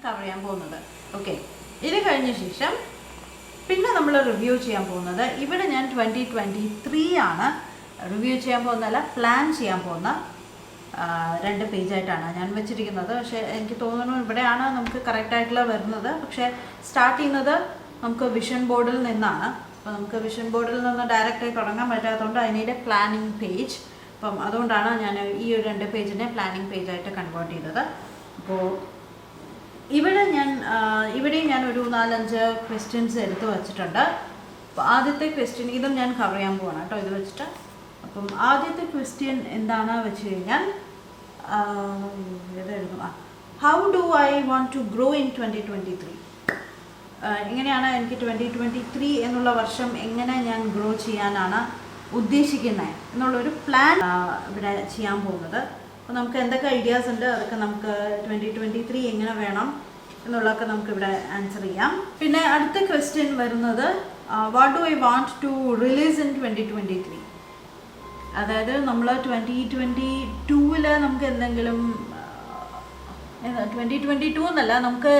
Cover ചെയ്യാൻ പോകുന്നത്. Okay, ഇത് കഴിഞ്ഞ ശേഷം പിന്നെ നമ്മൾ റിവ്യൂ ചെയ്യാൻ പോകുന്നത്, ഇവിടെ ഞാൻ 2023 ആണ് റിവ്യൂ ചെയ്യാൻ പോകുന്നതല്ല, പ്ലാൻ ചെയ്യാൻ പോകുന്ന 2 പേജായിട്ടാണ് ഞാൻ വെച്ചിരിക്കുന്നത്. പക്ഷേ എനിക്ക് തോന്നുന്നു ഇവിടെയാണ് നമുക്ക് കറക്റ്റായിട്ടുള്ള വരുന്നത്. പക്ഷേ സ്റ്റാർട്ട് ചെയ്യുന്നത് നമുക്ക് വിഷൻ ബോർഡിൽ നിന്നാണ്. അപ്പോൾ നമുക്ക് വിഷൻ ബോർഡിൽ നിന്ന് ഡയറക്റ്റായി തുടങ്ങാൻ പറ്റാത്തതുകൊണ്ട് അതിൻ്റെ പ്ലാനിങ് പേജ്, അപ്പം അതുകൊണ്ടാണ് ഞാൻ ഈ ഒരു 2 പേജിനെ പ്ലാനിങ് പേജായിട്ട് കൺവേർട്ട് ചെയ്തത്. അപ്പോൾ ഇവിടെയും ഞാൻ ഒരു 4-5 ക്വസ്റ്റ്യൻസ് എടുത്ത് വച്ചിട്ടുണ്ട്. അപ്പോൾ ആദ്യത്തെ ക്വസ്റ്റ്യൻ ഇതും ഞാൻ കവർ ചെയ്യാൻ പോവാണ് കേട്ടോ, ഇത് വെച്ചിട്ട്. അപ്പം ആദ്യത്തെ ക്വസ്റ്റ്യൻ എന്താണെന്ന് വെച്ച് കഴിഞ്ഞാൽ ഇതെഴുതുക, how do I want to grow in 2023? എങ്ങനെയാണ് എനിക്ക് 2023 എന്നുള്ള വർഷം എങ്ങനെ ഞാൻ ഗ്രോ ചെയ്യാനാണ് ഉദ്ദേശിക്കുന്നത് എന്നുള്ളൊരു പ്ലാൻ ഇവിടെ ചെയ്യാൻ പോകുന്നത്. അപ്പോൾ നമുക്ക് എന്തൊക്കെ ഐഡിയാസ് ഉണ്ട് അതൊക്കെ നമുക്ക് 2023 എങ്ങനെ വേണം എന്നുള്ളതൊക്കെ നമുക്കിവിടെ ആൻസർ ചെയ്യാം. പിന്നെ അടുത്ത ക്വസ്റ്റ്യൻ വരുന്നത്, what do I want to release in 2023? അതായത് നമ്മൾ 2022 നമുക്ക് എന്തെങ്കിലും 2022 എന്നല്ല, നമുക്ക്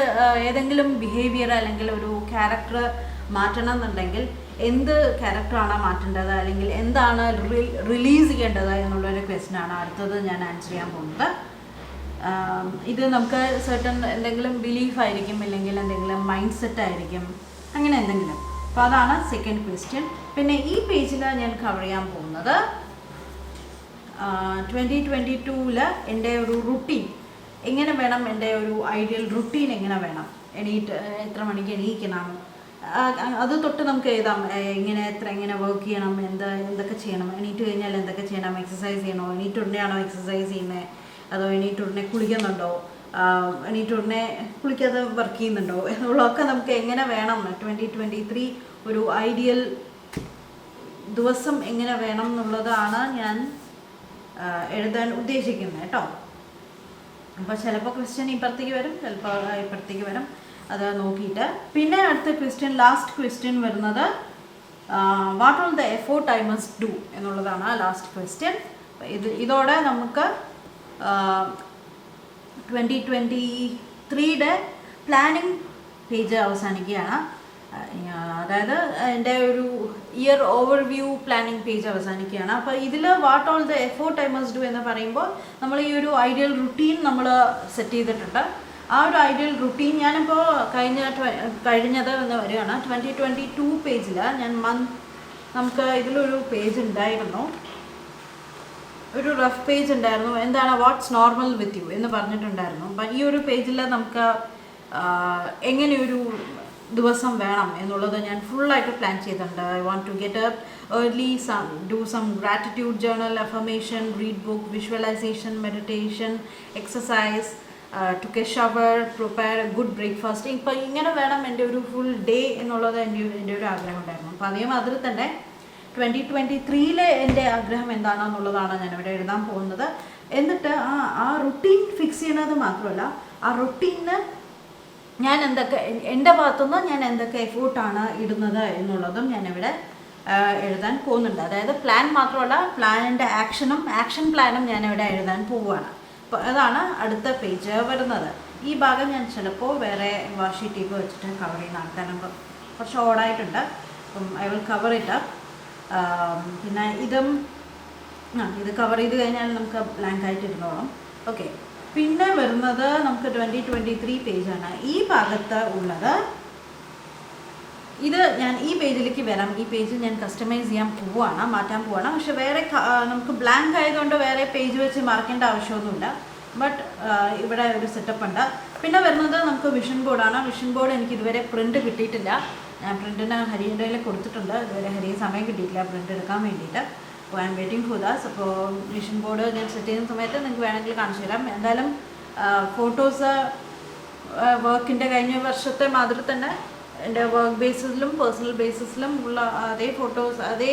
ഏതെങ്കിലും ബിഹേവിയർ അല്ലെങ്കിൽ ഒരു ക്യാരക്ടർ മാറ്റണം എന്നുണ്ടെങ്കിൽ എന്ത് ക്യാരക്ടറാണ് മാറ്റേണ്ടത് അല്ലെങ്കിൽ എന്താണ് റിലീസ് ചെയ്യേണ്ടത് എന്നുള്ളൊരു ക്വസ്റ്റ്യനാണ് അടുത്തത് ഞാൻ ആൻസർ ചെയ്യാൻ പോകുന്നത്. ഇത് നമുക്ക് സർട്ടൺ എന്തെങ്കിലും ബിലീഫ് ആയിരിക്കും, അല്ലെങ്കിൽ എന്തെങ്കിലും മൈൻഡ് സെറ്റ് ആയിരിക്കും, അങ്ങനെ എന്തെങ്കിലും. അപ്പോൾ അതാണ് സെക്കൻഡ് ക്വസ്റ്റ്യൻ. പിന്നെ ഈ പേജിൽ ഞാൻ കവർ ചെയ്യാൻ പോകുന്നത് 2022 എൻ്റെ ഒരു റുട്ടീൻ എങ്ങനെ വേണം, എൻ്റെ ഒരു ഐഡിയൽ റുട്ടീൻ എങ്ങനെ വേണം, എത്ര മണിക്ക് എണീക്കണം, അത് തൊട്ട് നമുക്ക് എഴുതാം. എങ്ങനെ വർക്ക് ചെയ്യണം, എന്തൊക്കെ ചെയ്യണം, എണീറ്റ് കഴിഞ്ഞാൽ എന്തൊക്കെ ചെയ്യണം, എക്സസൈസ് ചെയ്യണോ, എണീറ്റ് ഉടനെയാണോ എക്സസൈസ് ചെയ്യുന്നത്, അതോ എണീറ്റ് ഉടനെ കുളിക്കുന്നുണ്ടോ, എണീറ്റ് ഉടനെ കുളിക്കാതെ വർക്ക് ചെയ്യുന്നുണ്ടോ എന്നുള്ളതൊക്കെ നമുക്ക് എങ്ങനെ വേണം 2023 ഒരു ഐഡിയൽ ദിവസം എങ്ങനെ വേണം എന്നുള്ളതാണ് ഞാൻ എഴുതാൻ ഉദ്ദേശിക്കുന്നത് കേട്ടോ. അപ്പോൾ ചിലപ്പോൾ ക്വസ്റ്റ്യൻ ഇപ്പുറത്തേക്ക് വരും, ചിലപ്പോൾ ഇപ്പുറത്തേക്ക് വരും, അത് നോക്കിയിട്ട്. പിന്നെ അടുത്ത ക്വസ്റ്റ്യൻ, ലാസ്റ്റ് ക്വസ്റ്റ്യൻ വരുന്നത്, what all the effort I must do എന്നുള്ളതാണ് ലാസ്റ്റ് ക്വസ്റ്റ്യൻ. ഇതോടെ നമുക്ക് 2023 പ്ലാനിങ് പേജ് അവസാനിക്കുകയാണ്. അതായത് എൻ്റെ ഒരു ഇയർ ഓവർവ്യൂ പ്ലാനിങ് പേജ് അവസാനിക്കുകയാണ്. അപ്പോൾ ഇതിൽ what all the effort I must do എന്ന് പറയുമ്പോൾ നമ്മൾ ഈ ഒരു ഐഡിയൽ റുട്ടീൻ നമ്മൾ സെറ്റ് ചെയ്തിട്ടുണ്ട്. ആ ഒരു ഐഡിയൽ റുട്ടീൻ ഞാനിപ്പോൾ കഴിഞ്ഞത് എന്ന് വരികയാണ് 2022 പേജിൽ നമുക്ക് ഇതിലൊരു പേജ് ഉണ്ടായിരുന്നു, ഒരു റഫ് പേജ് ഉണ്ടായിരുന്നു, എന്താണ് വാട്ട്സ് നോർമൽ വിത്ത് യു എന്ന് പറഞ്ഞിട്ടുണ്ടായിരുന്നു. അപ്പം ഈ ഒരു പേജിൽ നമുക്ക് എങ്ങനെയൊരു ദിവസം വേണം എന്നുള്ളത് ഞാൻ ഫുള്ളായിട്ട് പ്ലാൻ ചെയ്തിട്ടുണ്ട്. I want to get up early, do some gratitude journal, affirmation, read book, visualisation, meditation, exercise, to shower, prepare a good breakfast. ഇപ്പം ഇങ്ങനെ വേണം എൻ്റെ ഒരു ഫുൾ ഡേ എന്നുള്ളത് എൻ്റെ ഒരു ആഗ്രഹം ഉണ്ടായിരുന്നു. അപ്പോൾ അതേമാതിരി തന്നെ 2023 എൻ്റെ ആഗ്രഹം എന്താണെന്നുള്ളതാണ് ഞാനിവിടെ എഴുതാൻ പോകുന്നത്. എന്നിട്ട് ആ റുട്ടീൻ ഫിക്സ് ചെയ്യുന്നത് മാത്രമല്ല, ആ റുട്ടീന് ഞാൻ എൻ്റെ ഭാഗത്തുനിന്ന് ഞാൻ എന്തൊക്കെ എഫോർട്ടാണ് ഇടുന്നത് എന്നുള്ളതും ഞാനിവിടെ എഴുതാൻ പോകുന്നുണ്ട്. അതായത് പ്ലാൻ മാത്രമല്ല, പ്ലാനിൻ്റെ ആക്ഷൻ പ്ലാനും ഞാനിവിടെ എഴുതാൻ പോവുകയാണ്. അപ്പോൾ അതാണ് അടുത്ത പേജ് വരുന്നത്. ഈ ഭാഗം ഞാൻ ചിലപ്പോൾ വേറെ വാഷി ടേപ്പ് വെച്ചിട്ട് കവർ ചെയ്യുന്നതാണ്, കാരണം കുറച്ച് ഓടായിട്ടുണ്ട്. അപ്പം I will cover it up. പിന്നെ ഇത് കവർ ചെയ്ത് കഴിഞ്ഞാൽ നമുക്ക് ബ്ലാങ്ക് ആയിട്ട് ഇരുന്നോളും. ഓക്കെ, പിന്നെ വരുന്നത് നമുക്ക് 2023 പേജാണ്. ഈ ഭാഗത്ത് ഉള്ളത്, ഇത് ഞാൻ ഈ പേജിലേക്ക് വരാം. ഈ പേജ് ഞാൻ കസ്റ്റമൈസ് ചെയ്യാൻ മാറ്റാൻ പോവുകയാണ്. പക്ഷെ വേറെ നമുക്ക് ബ്ലാങ്ക് ആയതുകൊണ്ട് വേറെ പേജ് വെച്ച് മറക്കേണ്ട ആവശ്യമൊന്നുമില്ല. ബട്ട് ഇവിടെ ഒരു സെറ്റപ്പ് ഉണ്ട്. പിന്നെ വരുന്നത് നമുക്ക് വിഷൻ ബോർഡാണ്. വിഷൻ ബോർഡ് എനിക്ക് ഇതുവരെ പ്രിൻറ്റ് കിട്ടിയിട്ടില്ല. ഞാൻ പ്രിൻറ്റിന് ഹരിയുടെ കൊടുത്തിട്ടുണ്ട്, ഇതുവരെ ഹരിയെ സമയം കിട്ടിയിട്ടില്ല പ്രിൻ്റ് എടുക്കാൻ വേണ്ടിയിട്ട്. അപ്പോൾ I M waiting for Das. അപ്പോൾ വിഷൻ ബോർഡ് ഞാൻ സെറ്റ് ചെയ്യുന്ന സമയത്ത് നിങ്ങൾക്ക് വേണമെങ്കിൽ കാണിച്ചു തരാം. എന്തായാലും ഫോട്ടോസ് വർക്കിൻ്റെ കഴിഞ്ഞ വർഷത്തെ മാതിരി തന്നെ എൻ്റെ വർക്ക് ബേസിസിലും പേഴ്സണൽ ബേസിസിലും ഉള്ള അതേ ഫോട്ടോസ്, അതേ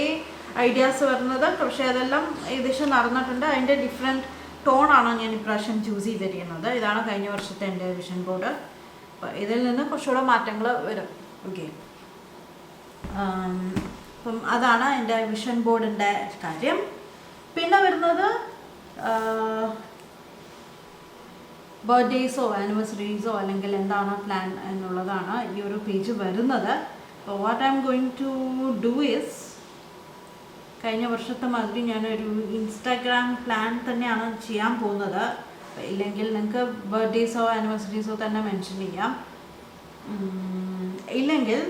ഐഡിയാസ് വരുന്നത്. പക്ഷേ അതെല്ലാം ഏകദേശം നടന്നിട്ടുണ്ട്. അതിൻ്റെ ഡിഫറെൻറ്റ് ടോണാണ് ഞാൻ ഇപ്രാവശ്യം ചൂസ് ചെയ്തിരിക്കുന്നത്. ഇതാണ് കഴിഞ്ഞ വർഷത്തെ എൻ്റെ വിഷൻ ബോർഡ്. അപ്പോൾ ഇതിൽ നിന്ന് കുറച്ചുകൂടെ മാറ്റങ്ങൾ വരും. ഓക്കെ, അപ്പം അതാണ് എൻ്റെ വിഷൻ ബോർഡിൻ്റെ കാര്യം. പിന്നെ വരുന്നത് ബർത്ത്ഡേയ്സോ ആനിവേഴ്സറീസോ അല്ലെങ്കിൽ എന്താണ് പ്ലാൻ എന്നുള്ളതാണ് ഈ ഒരു പേജ് വരുന്നത്. അപ്പോൾ what I am going to do is, കഴിഞ്ഞ വർഷത്തെ മാതിരി ഞാനൊരു ഇൻസ്റ്റാഗ്രാം പ്ലാൻ തന്നെയാണ് ചെയ്യാൻ പോകുന്നത്. ഇല്ലെങ്കിൽ നിങ്ങൾക്ക് ബർത്ത്ഡേയ്സോ ആനിവേഴ്സറീസോ തന്നെ മെൻഷൻ ചെയ്യാം. ഇല്ലെങ്കിൽ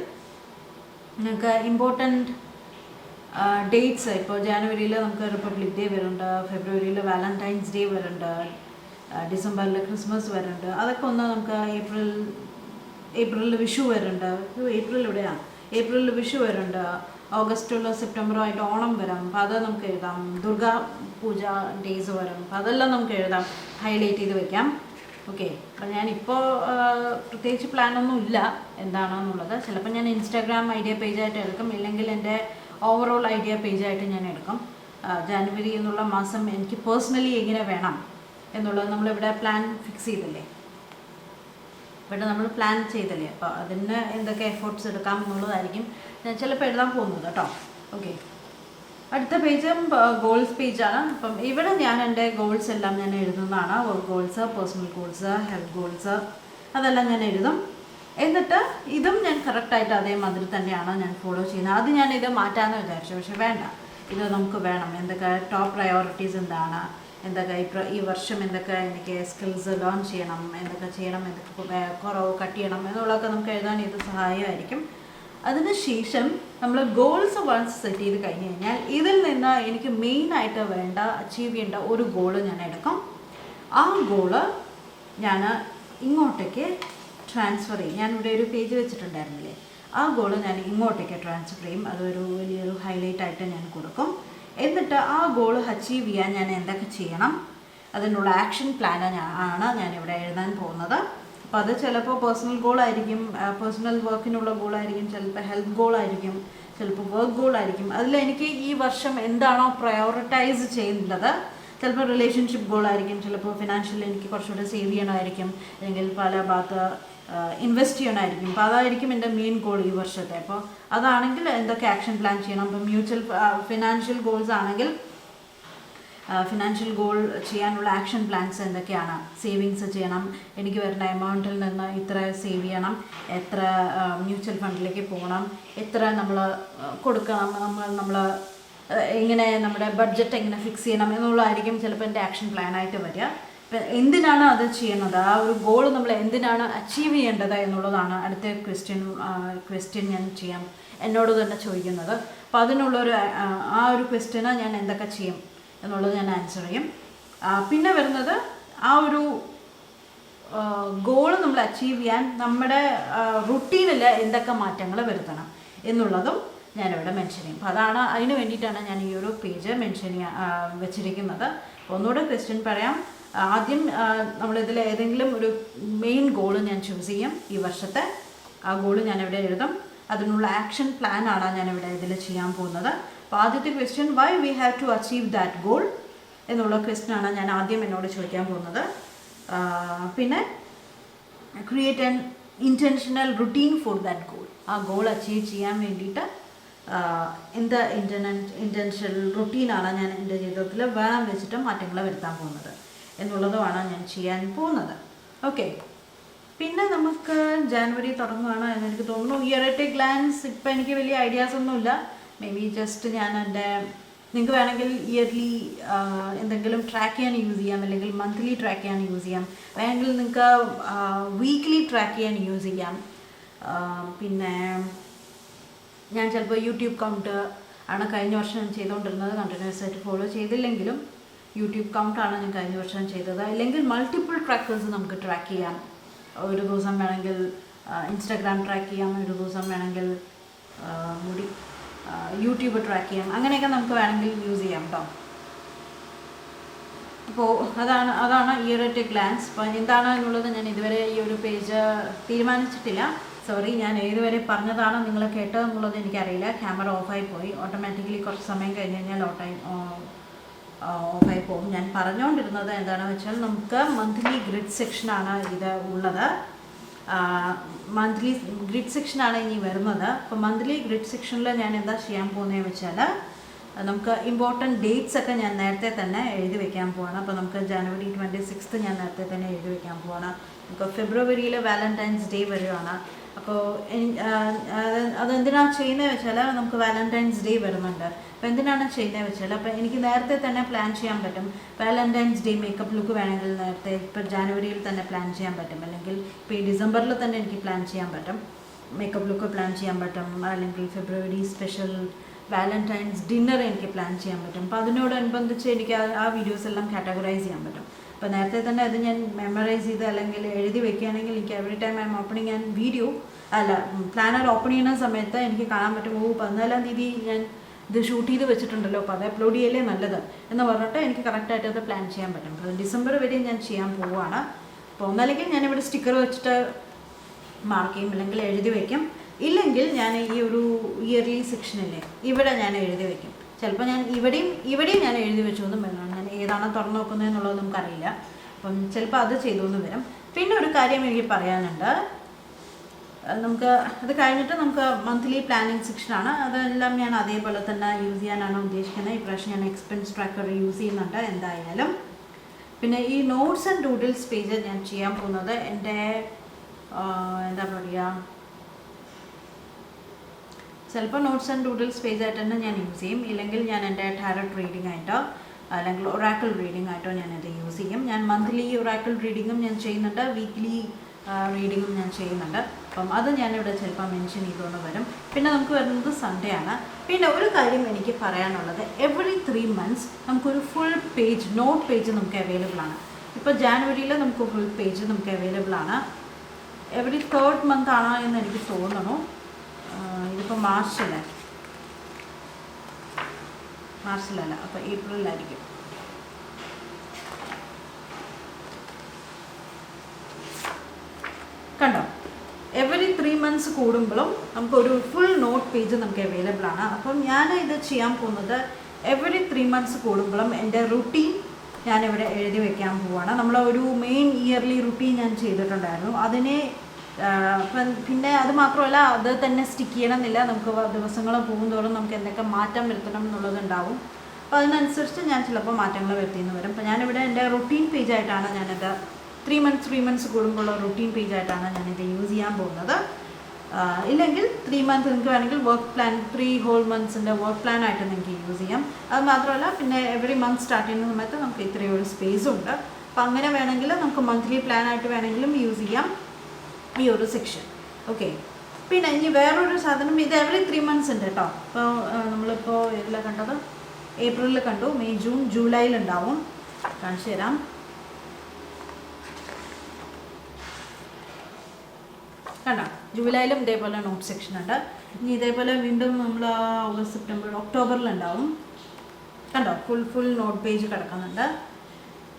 നിങ്ങൾക്ക് ഇമ്പോർട്ടൻറ്റ് ഡേറ്റ്സ്, ഇപ്പോൾ ജാനുവരിയിൽ നമുക്ക് റിപ്പബ്ലിക് ഡേ വരുന്നുണ്ട്, ഫെബ്രുവരിയിൽ വാലന്റൈൻസ് ഡേ വരുന്നുണ്ട്, ഡിസംബറിൽ ക്രിസ്മസ് വരുന്നുണ്ട്. അതൊക്കെ ഒന്ന് നമുക്ക് ഏപ്രിലിൽ വിഷു വരുന്നുണ്ട്. ഏപ്രിൽ ഇവിടെയാണ്, ഏപ്രിലിൽ വിഷു വരുന്നുണ്ട്, ഓഗസ്റ്റിലോ സെപ്റ്റംബറോ ആയിട്ട് ഓണം വരാം. അപ്പോൾ അത് നമുക്ക് എഴുതാം. ദുർഗാ പൂജ ഡേയ്സ് വരും. അപ്പോൾ അതെല്ലാം നമുക്ക് എഴുതാം, ഹൈലൈറ്റ് ചെയ്ത് വെക്കാം. ഓക്കെ, അപ്പോൾ ഞാനിപ്പോൾ പ്രത്യേകിച്ച് പ്ലാനൊന്നും ഇല്ല എന്താണെന്നുള്ളത്. ചിലപ്പോൾ ഞാൻ ഇൻസ്റ്റാഗ്രാം ഐഡിയ പേജായിട്ട് എടുക്കും, ഇല്ലെങ്കിൽ എൻ്റെ ഓവറോൾ ഐഡിയ പേജായിട്ട് ഞാൻ എടുക്കും. ജാനുവരി എന്നുള്ള മാസം എനിക്ക് പേഴ്സണലി എങ്ങനെ വേണം എന്നുള്ളത് നമ്മളിവിടെ പ്ലാൻ ഫിക്സ് ചെയ്തില്ലേ, ഇവിടെ നമ്മൾ പ്ലാൻ ചെയ്തില്ലേ. അപ്പോൾ അതിന് എന്തൊക്കെ എഫേർട്സ് എടുക്കാം എന്നുള്ളതായിരിക്കും ഞാൻ ചിലപ്പോൾ എഴുതാൻ പോകുന്നത് കേട്ടോ. ഓക്കെ, അടുത്ത പേജും ഗോൾസ് പേജാണ്. അപ്പം ഇവിടെ ഞാൻ എൻ്റെ ഗോൾസ് എല്ലാം ഞാൻ എഴുതുന്നതാണ്. Work goals, personal goals, health goals, അതെല്ലാം ഞാൻ എഴുതും. എന്നിട്ട് ഇതും ഞാൻ കറക്റ്റായിട്ട് അതേമാതിരി തന്നെയാണ് ഞാൻ ഫോളോ ചെയ്യുന്നത്. അത് ഞാൻ ഇത് മാറ്റാമെന്ന് വിചാരിച്ചു, പക്ഷെ വേണ്ട, ഇത് നമുക്ക് വേണം. എന്തൊക്കെ ടോപ്പ് പ്രയോറിറ്റീസ് എന്താണ്, എന്തൊക്കെ ഈ വർഷം എന്തൊക്കെ എനിക്ക് സ്കിൽസ് ലേൺ ചെയ്യണം, എന്തൊക്കെ ചെയ്യണം, എന്തൊക്കെ കുറവ് കട്ട് ചെയ്യണം എന്നുള്ളതൊക്കെ നമുക്ക് എഴുതാൻ ഇത് സഹായമായിരിക്കും. അതിനുശേഷം നമ്മൾ ഗോൾസ് വൺസ് സെറ്റ് ചെയ്ത് കഴിഞ്ഞ് കഴിഞ്ഞാൽ ഇതിൽ നിന്ന് എനിക്ക് മെയിനായിട്ട് വേണ്ട അച്ചീവ് ചെയ്യേണ്ട ഒരു ഗോള് ഞാൻ എടുക്കും. ആ ഗോള് ഞാൻ ഇങ്ങോട്ടേക്ക് ട്രാൻസ്ഫർ ചെയ്യും. ഞാനിവിടെ ഒരു പേജ് വെച്ചിട്ടുണ്ടായിരുന്നില്ലേ, ആ ഗോള് ഞാൻ ഇങ്ങോട്ടേക്ക് ട്രാൻസ്ഫർ ചെയ്യും. അതൊരു വലിയൊരു ഹൈലൈറ്റ് ആയിട്ട് ഞാൻ കൊടുക്കും. എന്നിട്ട് ആ ഗോൾ അച്ചീവ് ചെയ്യാൻ ഞാൻ എന്തൊക്കെ ചെയ്യണം, അതിനുള്ള ആക്ഷൻ പ്ലാനാണ് ഞാനിവിടെ എഴുതാൻ പോകുന്നത്. അപ്പോൾ അത് ചിലപ്പോൾ പേഴ്സണൽ ഗോളായിരിക്കും, പേഴ്സണൽ വർക്കിനുള്ള ഗോളായിരിക്കും, ചിലപ്പോൾ ഹെൽത്ത് ഗോളായിരിക്കും, ചിലപ്പോൾ വർക്ക് ഗോളായിരിക്കും. അതിലെനിക്ക് ഈ വർഷം എന്താണോ പ്രയോറിറ്റൈസ് ചെയ്യേണ്ടത്, ചിലപ്പോൾ റിലേഷൻഷിപ്പ് ഗോളായിരിക്കും, ചിലപ്പോൾ ഫിനാൻഷ്യലി എനിക്ക് കുറച്ചുകൂടെ സേവ് ചെയ്യണമായിരിക്കും, അല്ലെങ്കിൽ പല ഭാഗത്ത് ഇൻവെസ്റ്റ് ചെയ്യണമായിരിക്കും. അപ്പോൾ അതായിരിക്കും എൻ്റെ മെയിൻ ഗോൾ ഈ വർഷത്തെ. അപ്പോൾ അതാണെങ്കിൽ എന്തൊക്കെ ആക്ഷൻ പ്ലാൻ ചെയ്യണം. ഇപ്പോൾ ഫിനാൻഷ്യൽ ഗോൾസ് ആണെങ്കിൽ ഫിനാൻഷ്യൽ ഗോൾ ചെയ്യാനുള്ള ആക്ഷൻ പ്ലാൻസ് എന്തൊക്കെയാണ്. സേവിങ്സ് ചെയ്യണം, എനിക്ക് വരുന്ന എമൗണ്ടിൽ നിന്ന് ഇത്ര സേവ് ചെയ്യണം, എത്ര മ്യൂച്വൽ ഫണ്ടിലേക്ക് പോകണം, എത്ര നമ്മൾ കൊടുക്കണം, നമ്മൾ എങ്ങനെ നമ്മുടെ ബഡ്ജറ്റ് എങ്ങനെ ഫിക്സ് ചെയ്യണം എന്നുള്ളതായിരിക്കും ചിലപ്പോൾ എൻ്റെ ആക്ഷൻ പ്ലാനായിട്ട് വരിക. ഇപ്പം എന്തിനാണ് അത് ചെയ്യുന്നത്, ആ ഒരു ഗോൾ നമ്മൾ എന്തിനാണ് അച്ചീവ് ചെയ്യേണ്ടത് എന്നുള്ളതാണ് അടുത്ത ക്വസ്റ്റ്യൻ ഞാൻ ചെയ്യാം, എന്നോട് തന്നെ ചോദിക്കുന്നത്. അപ്പോൾ അതിനുള്ളൊരു ആ ഒരു ക്വസ്റ്റ്യന് ഞാൻ എന്തൊക്കെ ചെയ്യും എന്നുള്ളത് ഞാൻ ആൻസർ ചെയ്യും. പിന്നെ വരുന്നത് ആ ഒരു ഗോള് നമ്മൾ അച്ചീവ് ചെയ്യാൻ നമ്മുടെ റുട്ടീനിൽ എന്തൊക്കെ മാറ്റങ്ങൾ വരുത്തണം എന്നുള്ളതും ഞാനിവിടെ മെൻഷൻ ചെയ്യും. അപ്പോൾ അതിന് വേണ്ടിയിട്ടാണ് ഞാൻ ഈ ഒരു പേജ് മെൻഷൻ വെച്ചിരിക്കുന്നത്. ഒന്നുകൂടെ ക്വസ്റ്റ്യൻ പറയാം. ആദ്യം നമ്മളിതിൽ ഏതെങ്കിലും ഒരു മെയിൻ ഗോള് ഞാൻ ചൂസ് ചെയ്യും ഈ വർഷത്തെ. ആ ഗോള് ഞാനിവിടെ എഴുതും. അതിനുള്ള ആക്ഷൻ പ്ലാനാണ് ഞാനിവിടെ ഇതിൽ ചെയ്യാൻ പോകുന്നത്. അപ്പോൾ ആദ്യത്തെ question, why we have to achieve that goal എന്നുള്ള ക്വസ്റ്റ്യനാണ് ഞാൻ ആദ്യം എന്നോട് ചോദിക്കാൻ പോകുന്നത്. പിന്നെ create an intentional routine for that goal. ആ ഗോൾ അച്ചീവ് ചെയ്യാൻ വേണ്ടിയിട്ട് എന്ത് ഇൻറ്റൻഷണൽ റുട്ടീനാണ് ഞാൻ എൻ്റെ ജീവിതത്തിൽ വേണം വെച്ചിട്ട് മാറ്റങ്ങൾ വരുത്താൻ പോകുന്നത് എന്നുള്ളതുമാണ് ഞാൻ ചെയ്യാൻ പോകുന്നത്. ഓക്കെ, പിന്നെ നമുക്ക് ജാനുവരി തുടങ്ങുകയാണ് എന്ന് എനിക്ക് തോന്നുന്നു. ഇയർ അറ്റ് എ ഗ്ലാൻസ് ഇപ്പം എനിക്ക് വലിയ ഐഡിയാസ് ഒന്നുമില്ല. മേ ബി ജസ്റ്റ് ഞാൻ നിങ്ങൾക്ക് വേണമെങ്കിൽ ഇയർലി എന്തെങ്കിലും ട്രാക്ക് ചെയ്യാൻ യൂസ് ചെയ്യാം, അല്ലെങ്കിൽ മന്ത്ലി ട്രാക്ക് ചെയ്യാൻ യൂസ് ചെയ്യാം, വേണമെങ്കിൽ നിങ്ങൾക്ക് വീക്ക്ലി ട്രാക്ക് ചെയ്യാൻ യൂസ് ചെയ്യാം. പിന്നെ ഞാൻ ചിലപ്പോൾ യൂട്യൂബ് കൗണ്ട് ആണ് കഴിഞ്ഞ വർഷം ഞാൻ ചെയ്തുകൊണ്ടിരുന്നത്, കണ്ടിന്യൂസ് ആയിട്ട് ഫോളോ ചെയ്തില്ലെങ്കിലും യൂട്യൂബ് കൗണ്ടാണ് ഞാൻ കഴിഞ്ഞ വർഷം ചെയ്തത്. അല്ലെങ്കിൽ മൾട്ടിപ്പിൾ ട്രാക്കേഴ്സ് നമുക്ക് ട്രാക്ക് ചെയ്യാം. ഒരു ദിവസം വേണമെങ്കിൽ ഇൻസ്റ്റാഗ്രാം ട്രാക്ക് ചെയ്യാം, ഒരു ദിവസം വേണമെങ്കിൽ യൂട്യൂബ് ട്രാക്ക് ചെയ്യാം. അങ്ങനെയൊക്കെ നമുക്ക് വേണമെങ്കിൽ യൂസ് ചെയ്യാം കേട്ടോ. അപ്പോൾ അതാണ് ഇയർ അറ്റ് എ ഗ്ലാൻസ്. അപ്പോൾ എന്താണ് എന്നുള്ളത് ഞാൻ ഇതുവരെ ഈ ഒരു പേജ് തീരുമാനിച്ചിട്ടില്ല. സോറി, ഞാൻ ഏതുവരെ പറഞ്ഞതാണ് നിങ്ങൾ കേട്ടതെന്നുള്ളത് എനിക്കറിയില്ല. ക്യാമറ ഓഫായി പോയി. ഓട്ടോമാറ്റിക്കലി കുറച്ച് സമയം കഴിഞ്ഞ് കഴിഞ്ഞാൽ ഓഫായി പോകും. ഞാൻ പറഞ്ഞുകൊണ്ടിരുന്നത് എന്താണെന്ന് വെച്ചാൽ നമുക്ക് മന്ത്ലി ഗ്രിഡ് സെക്ഷനാണ് ഇത് ഉള്ളത്. മന്ത്ലി ഗ്രിഡ് സെക്ഷനാണ് ഇനി വരുന്നത്. അപ്പോൾ മന്ത്ലി ഗ്രിഡ് സെക്ഷനിൽ ഞാൻ എന്താ ചെയ്യാൻ പോകുന്നതെന്ന് വെച്ചാൽ നമുക്ക് ഇമ്പോർട്ടൻറ്റ് ഡേറ്റ്സ് ഒക്കെ ഞാൻ നേരത്തെ തന്നെ എഴുതി വെക്കാൻ പോവാണ്. അപ്പോൾ നമുക്ക് ജനുവരി 26 ഞാൻ നേരത്തെ തന്നെ എഴുതി വെക്കാൻ പോവാണ്. നമുക്ക് ഫെബ്രുവരിയിൽ വാലന്റൈൻസ് ഡേ വരുവാണ്. അപ്പോൾ അതെന്തിനാണ് ചെയ്യുന്നത് വെച്ചാൽ നമുക്ക് വാലന്റൈൻസ് ഡേ വരുന്നുണ്ട്. അപ്പോൾ എന്തിനാണ് ചെയ്യുന്നത് വെച്ചാൽ അപ്പോൾ എനിക്ക് നേരത്തെ തന്നെ പ്ലാൻ ചെയ്യാൻ പറ്റും. വാലന്റൈൻസ് ഡേ മേക്കപ്പ് ലുക്ക് വേണമെങ്കിൽ നേരത്തെ ഇപ്പോൾ ജനുവരിയിൽ തന്നെ പ്ലാൻ ചെയ്യാൻ പറ്റും, അല്ലെങ്കിൽ ഇപ്പോൾ ഈ ഡിസംബറിൽ തന്നെ എനിക്ക് പ്ലാൻ ചെയ്യാൻ പറ്റും, മേക്കപ്പ് ലുക്ക് പ്ലാൻ ചെയ്യാൻ പറ്റും, അല്ലെങ്കിൽ ഫെബ്രുവരി സ്പെഷ്യൽ വാലന്റൈൻസ് ഡിന്നർ എനിക്ക് പ്ലാൻ ചെയ്യാൻ പറ്റും. അപ്പോൾ അതിനോടനുബന്ധിച്ച് എനിക്ക് ആ വീഡിയോസ് എല്ലാം കാറ്റഗറൈസ് ചെയ്യാൻ പറ്റും. അപ്പോൾ നേരത്തെ തന്നെ അത് ഞാൻ മെമ്മറൈസ് ചെയ്ത് അല്ലെങ്കിൽ എഴുതി വെക്കുകയാണെങ്കിൽ എനിക്ക് every time I am opening and video planner open ചെയ്യുന്ന സമയത്ത് എനിക്ക് കാണാൻ പറ്റും, 14-ാം തീയതി ഞാൻ ഇത് ഷൂട്ട് ചെയ്ത് വെച്ചിട്ടുണ്ടല്ലോ, അപ്പോൾ അത് അപ്ലോഡ് ചെയ്യലേ നല്ലത് എന്ന് പറഞ്ഞിട്ട് എനിക്ക് കറക്റ്റായിട്ട് അത് പ്ലാൻ ചെയ്യാൻ പറ്റും. അപ്പോൾ ഡിസംബർ വരെ ഞാൻ ചെയ്യാൻ പോവുകയാണ്. അപ്പോൾ ഒന്നല്ലെങ്കിൽ ഞാനിവിടെ സ്റ്റിക്കർ വെച്ചിട്ട് മാർക്ക് ചെയ്യും, അല്ലെങ്കിൽ എഴുതി വയ്ക്കും. ഇല്ലെങ്കിൽ ഞാൻ ഈ ഒരു ഇയർലി സെക്ഷനില്ലേ ഇവിടെ ഞാൻ എഴുതി വയ്ക്കും. ചിലപ്പോൾ ഞാൻ ഇവിടെയും ഞാൻ എഴുതി വെച്ചൊന്നും വരണം, ഞാൻ ഏതാണ് തുറന്നു നോക്കുന്നതെന്നുള്ളത് നമുക്കറിയില്ല. അപ്പം ചിലപ്പോൾ അത് ചെയ്തൊന്നും വരും. പിന്നെ ഒരു കാര്യം എനിക്ക് പറയാനുണ്ട്, നമുക്ക് അത് കഴിഞ്ഞിട്ട് നമുക്ക് മന്ത്ലി പ്ലാനിങ് സെക്ഷനാണ്. അതെല്ലാം ഞാൻ അതേപോലെ തന്നെ യൂസ് ചെയ്യാനാണ് ഉദ്ദേശിക്കുന്നത്. ഇപ്രാവശ്യം ഞാൻ എക്സ്പെൻസ് ട്രാക്കർ യൂസ് ചെയ്യുന്നുണ്ട് എന്തായാലും. പിന്നെ ഈ നോട്ട്സ് ആൻഡ് ഡൂഡിൽസ് പേജ് ഞാൻ ചെയ്യാൻ പോകുന്നത് എൻ്റെ എന്താ പറയുക, ചിലപ്പോൾ നോട്ട്സ് ആൻഡ് ഡൂഡിൽസ് പേജായിട്ട് തന്നെ ഞാൻ യൂസ് ചെയ്യും, ഇല്ലെങ്കിൽ ഞാൻ എൻ്റെ ടാരറ്റ് റീഡിംഗ് ആയിട്ടോ അല്ലെങ്കിൽ ഒറാക്കിൾ റീഡിംഗ് ആയിട്ടോ ഞാനത് യൂസ് ചെയ്യും. ഞാൻ മന്ത്ലി ഒറാക്കിൾ റീഡിങ്ങും ഞാൻ ചെയ്യുന്നുണ്ട്, വീക്ക്ലി റീഡിങ്ങും ഞാൻ ചെയ്യുന്നുണ്ട്. അപ്പം അത് ഞാനിവിടെ ചിലപ്പോൾ മെൻഷൻ ചെയ്തുകൊണ്ട് വരും. പിന്നെ നമുക്ക് വരുന്നത് സൺഡേ ആണ്. പിന്നെ ഒരു കാര്യം എനിക്ക് പറയാനുള്ളത്, എവറി 3 months നമുക്കൊരു ഫുൾ പേജ് നോട്ട് പേജ് നമുക്ക് അവൈലബിൾ ആണ്. ഇപ്പോൾ ജാനുവരിയിൽ നമുക്ക് ഫുൾ പേജ് നമുക്ക് അവൈലബിൾ ആണ്. എവറി 3rd month ആണോ എന്ന് എനിക്ക് തോന്നുന്നു. ഇതിപ്പോൾ മാർച്ചിലല്ല, അപ്പോൾ ഏപ്രിലായിരിക്കും. കണ്ടോ, എവറി 3 months കൂടുമ്പോഴും നമുക്കൊരു ഫുൾ നോട്ട് പേജ് നമുക്ക് അവൈലബിൾ ആണ്. അപ്പം ഞാൻ ഇത് ചെയ്യാൻ പോകുന്നത് എവറി 3 months കൂടുമ്പോഴും എൻ്റെ റുട്ടീൻ ഞാനിവിടെ എഴുതി വെക്കാൻ പോവുകയാണ്. നമ്മൾ ഒരു മെയിൻ ഇയർലി റുട്ടീൻ ഞാൻ ചെയ്തിട്ടുണ്ടായിരുന്നു. അതിനെ പിന്നെ അത് മാത്രമല്ല, അത് തന്നെ സ്റ്റിക്ക് ചെയ്യണമെന്നില്ല. നമുക്ക് ദിവസങ്ങൾ പോകുന്തോറും നമുക്ക് എന്തൊക്കെ മാറ്റം വരുത്തണം എന്നുള്ളതുണ്ടാവും. അപ്പോൾ അതിനനുസരിച്ച് ഞാൻ ചിലപ്പോൾ മാറ്റങ്ങൾ വരുത്തിയെന്ന് വരും. അപ്പോൾ ഞാനിവിടെ എൻ്റെ റുട്ടീൻ പേജായിട്ടാണ് ഞാനിത് 3 months കൂടുമ്പോഴുള്ള റുട്ടീൻ പേജായിട്ടാണ് ഞാനിത് യൂസ് ചെയ്യാൻ പോകുന്നത്. ഇല്ലെങ്കിൽ 3 months നിങ്ങൾക്ക് വേണമെങ്കിൽ work plan 3 whole months work plan ആയിട്ട് നിങ്ങൾക്ക് യൂസ് ചെയ്യാം. അത് മാത്രമല്ല, പിന്നെ എവറി മന്ത് സ്റ്റാർട്ട് ചെയ്യുന്ന സമയത്ത് നമുക്ക് ഇത്രയൊരു സ്പേസും ഉണ്ട്. അപ്പോൾ അങ്ങനെ വേണമെങ്കിൽ നമുക്ക് മന്ത്ലി പ്ലാൻ ആയിട്ട് വേണമെങ്കിലും യൂസ് ചെയ്യാം ഈ ഒരു സെക്ഷൻ. ഓക്കെ, പിന്നെ ഇനി വേറൊരു സാധനം, ഇത് എവറി 3 months ഉണ്ട് കേട്ടോ. അപ്പോൾ നമ്മളിപ്പോൾ ഇതിൽ കണ്ടത് ഏപ്രിലിൽ കണ്ടു, മെയ് ജൂൺ ജൂലൈയിൽ ഉണ്ടാവും. കാണിച്ചു തരാം. കണ്ടോ, ജൂലൈയിലും ഇതേപോലെ നോട്ട് സെക്ഷൻ ഉണ്ട്. ഇനി ഇതേപോലെ വീണ്ടും നമ്മൾ ഓഗസ്റ്റ് സെപ്റ്റംബർ ഒക്ടോബറിലുണ്ടാവും. കണ്ടോ, ഫുൾ നോട്ട് പേജ് കിടക്കുന്നുണ്ട്.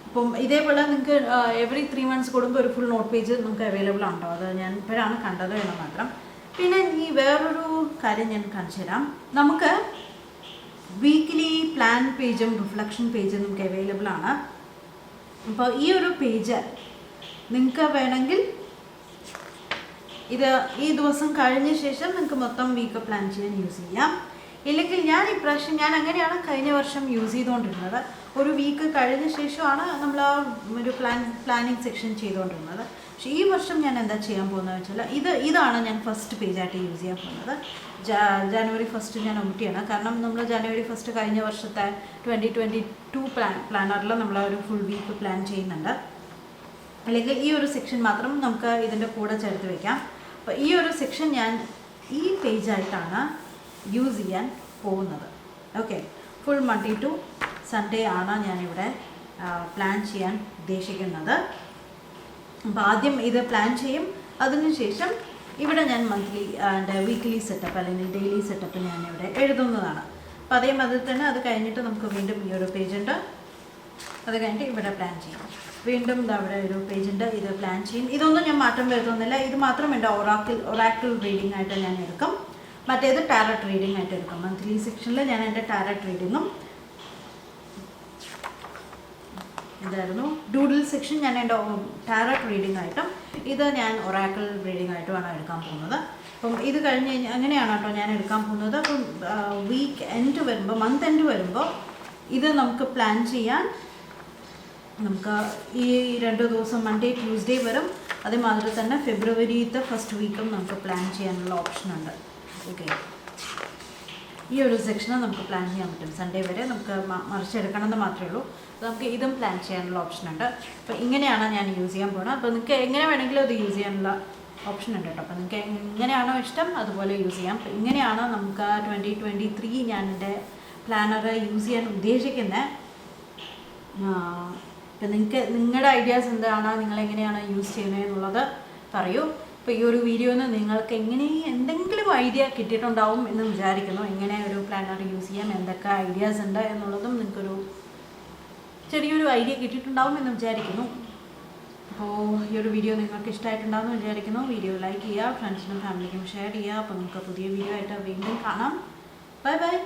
അപ്പം ഇതേപോലെ നിങ്ങൾക്ക് എവറി 3 months കൂടുമ്പോൾ ഒരു ഫുൾ നോട്ട് പേജ് നമുക്ക് അവൈലബിൾ ഉണ്ടോ, അത് ഞാൻ ഇപ്പോഴാണ് കണ്ടത് എന്ന് മാത്രം. പിന്നെ ഈ വേറൊരു കാര്യം ഞാൻ കാണിച്ചു തരാം. നമുക്ക് വീക്ക്ലി പ്ലാൻ പേജും റിഫ്ലക്ഷൻ പേജും നമുക്ക് അവൈലബിൾ ആണ്. അപ്പോൾ ഈ ഒരു പേജ് നിങ്ങൾക്ക് വേണമെങ്കിൽ ഇത് ഈ ദിവസം കഴിഞ്ഞ ശേഷം നിങ്ങൾക്ക് മൊത്തം വീക്ക് പ്ലാൻ ചെയ്യാൻ യൂസ് ചെയ്യാം. ഇല്ലെങ്കിൽ ഞാൻ അങ്ങനെയാണ് കഴിഞ്ഞ വർഷം യൂസ് ചെയ്തുകൊണ്ടിരുന്നത്. ഒരു വീക്ക് കഴിഞ്ഞ ശേഷമാണ് നമ്മൾ ആ ഒരു പ്ലാനിങ് സെക്ഷൻ ചെയ്തുകൊണ്ടിരുന്നത്. പക്ഷേ ഈ വർഷം ഞാൻ എന്താ ചെയ്യാൻ പോകുന്നത് വെച്ചാൽ ഇതാണ് ഞാൻ ഫസ്റ്റ് പേജായിട്ട് യൂസ് ചെയ്യാൻ പോകുന്നത്. ജനുവരി 1 ഞാൻ ഒമിറ്റ് ചെയ്യണം, കാരണം നമ്മൾ ജനുവരി 1 കഴിഞ്ഞ വർഷത്തെ 2022 പ്ലാനറിൽ നമ്മൾ ഒരു ഫുൾ വീക്ക് പ്ലാൻ ചെയ്യുന്നുണ്ട്. അല്ലെങ്കിൽ ഈ ഒരു സെക്ഷൻ മാത്രം നമുക്ക് ഇതിൻ്റെ കൂടെ ചേർത്ത് വയ്ക്കാം. അപ്പോൾ ഈ ഒരു സെക്ഷൻ ഞാൻ ഈ പേജായിട്ടാണ് യൂസ് ചെയ്യാൻ പോകുന്നത്. Okay, full Monday to Sunday ആണ് ഞാനിവിടെ പ്ലാൻ ചെയ്യാൻ ഉദ്ദേശിക്കുന്നത്. അപ്പോൾ ആദ്യം ഇത് പ്ലാൻ ചെയ്യും, അതിനുശേഷം ഇവിടെ ഞാൻ മന്ത്ലി വീക്ക്ലി സെറ്റപ്പ് അല്ലെങ്കിൽ ഡെയിലി സെറ്റപ്പ് ഞാനിവിടെ എഴുതുന്നതാണ്. അപ്പോൾ അതേമാതിരി തന്നെ അത് കഴിഞ്ഞിട്ട് നമുക്ക് വീണ്ടും ഈ ഒരു പേജുണ്ട്, അത് കഴിഞ്ഞിട്ട് ഇവിടെ പ്ലാൻ ചെയ്യും. വീണ്ടും അവിടെ ഒരു പേജുണ്ട്, ഇത് പ്ലാൻ ചെയ്യും. ഇതൊന്നും ഞാൻ മാറ്റം വരുത്തുന്നില്ല, ഇത് മാത്രം എൻ്റെ ഒറാക്കിൾ റീഡിംഗ് ആയിട്ട് ഞാൻ എടുക്കും. മറ്റേത് ടാരറ്റ് റീഡിംഗ് ആയിട്ട് എടുക്കും. മന്ത്ലി സെക്ഷനിൽ ഞാൻ എൻ്റെ ടാരറ്റ് റീഡിങ്ങും ഇതായിരുന്നു. ഡൂഡിൽ സെക്ഷൻ ഞാൻ എൻ്റെ ടാരറ്റ് റീഡിംഗ് ആയിട്ടും ഇത് ഞാൻ ഒറാക്കിൾ റീഡിംഗ് ആയിട്ടുമാണ് എടുക്കാൻ പോകുന്നത്. അപ്പം ഇത് കഴിഞ്ഞ് കഴിഞ്ഞാൽ അങ്ങനെയാണ് കേട്ടോ ഞാൻ എടുക്കാൻ പോകുന്നത്. അപ്പം വീക്ക് എൻഡ് വരുമ്പോൾ, മന്ത് എൻഡ് വരുമ്പോൾ ഇത് നമുക്ക് പ്ലാൻ ചെയ്യാൻ, നമുക്ക് ഈ 2 ദിവസം മൺഡേ ട്യൂസ്ഡേ വരും. അതേമാതിരി തന്നെ ഫെബ്രുവരിത്തെ ഫസ്റ്റ് വീക്കും നമുക്ക് പ്ലാൻ ചെയ്യാനുള്ള ഓപ്ഷനുണ്ട്. ഓക്കെ, ഈ ഒരു സെക്ഷന് നമുക്ക് പ്ലാൻ ചെയ്യാൻ പറ്റും. സൺഡേ വരെ നമുക്ക് മറിച്ചെടുക്കണമെന്ന് മാത്രമേ ഉള്ളൂ. നമുക്ക് ഇതും പ്ലാൻ ചെയ്യാനുള്ള ഓപ്ഷനുണ്ട്. അപ്പോൾ ഇങ്ങനെയാണ് ഞാൻ യൂസ് ചെയ്യാൻ പോകുന്നത്. അപ്പോൾ നിങ്ങൾക്ക് എങ്ങനെ വേണമെങ്കിലും അത് യൂസ് ചെയ്യാനുള്ള ഓപ്ഷൻ ഉണ്ട് കേട്ടോ. അപ്പോൾ നിങ്ങൾക്ക് എങ്ങനെയാണോ ഇഷ്ടം അതുപോലെ യൂസ് ചെയ്യാം. അപ്പോൾ ഇങ്ങനെയാണ് നമുക്ക് 2023 ഞാൻ എൻ്റെ പ്ലാനർ യൂസ് ചെയ്യാൻ ഉദ്ദേശിക്കുന്നത്. ഇപ്പം നിങ്ങളുടെ ഐഡിയാസ് എന്താണ്, നിങ്ങളെങ്ങനെയാണ് യൂസ് ചെയ്യുന്നത് എന്നുള്ളത് പറയൂ. അപ്പോൾ ഈ ഒരു വീഡിയോയിൽ നിന്ന് നിങ്ങൾക്ക് എന്തെങ്കിലും ഐഡിയ കിട്ടിയിട്ടുണ്ടാവും എന്ന് വിചാരിക്കുന്നു. എങ്ങനെ ഒരു പ്ലാനർ യൂസ് ചെയ്യാം, എന്തൊക്കെ ഐഡിയാസ് ഉണ്ട് എന്നുള്ളതും നിങ്ങൾക്കൊരു ചെറിയൊരു ഐഡിയ കിട്ടിയിട്ടുണ്ടാവും എന്ന് വിചാരിക്കുന്നു. അപ്പോൾ ഈ ഒരു വീഡിയോ നിങ്ങൾക്ക് ഇഷ്ടമായിട്ടുണ്ടാവും എന്ന് വിചാരിക്കുന്നു. വീഡിയോ ലൈക്ക് ചെയ്യുക, ഫ്രണ്ട്സിനും ഫാമിലിക്കും ഷെയർ ചെയ്യുക. അപ്പോൾ നമുക്ക് പുതിയ വീഡിയോ ആയിട്ട് വീണ്ടും കാണാം. Bye bye.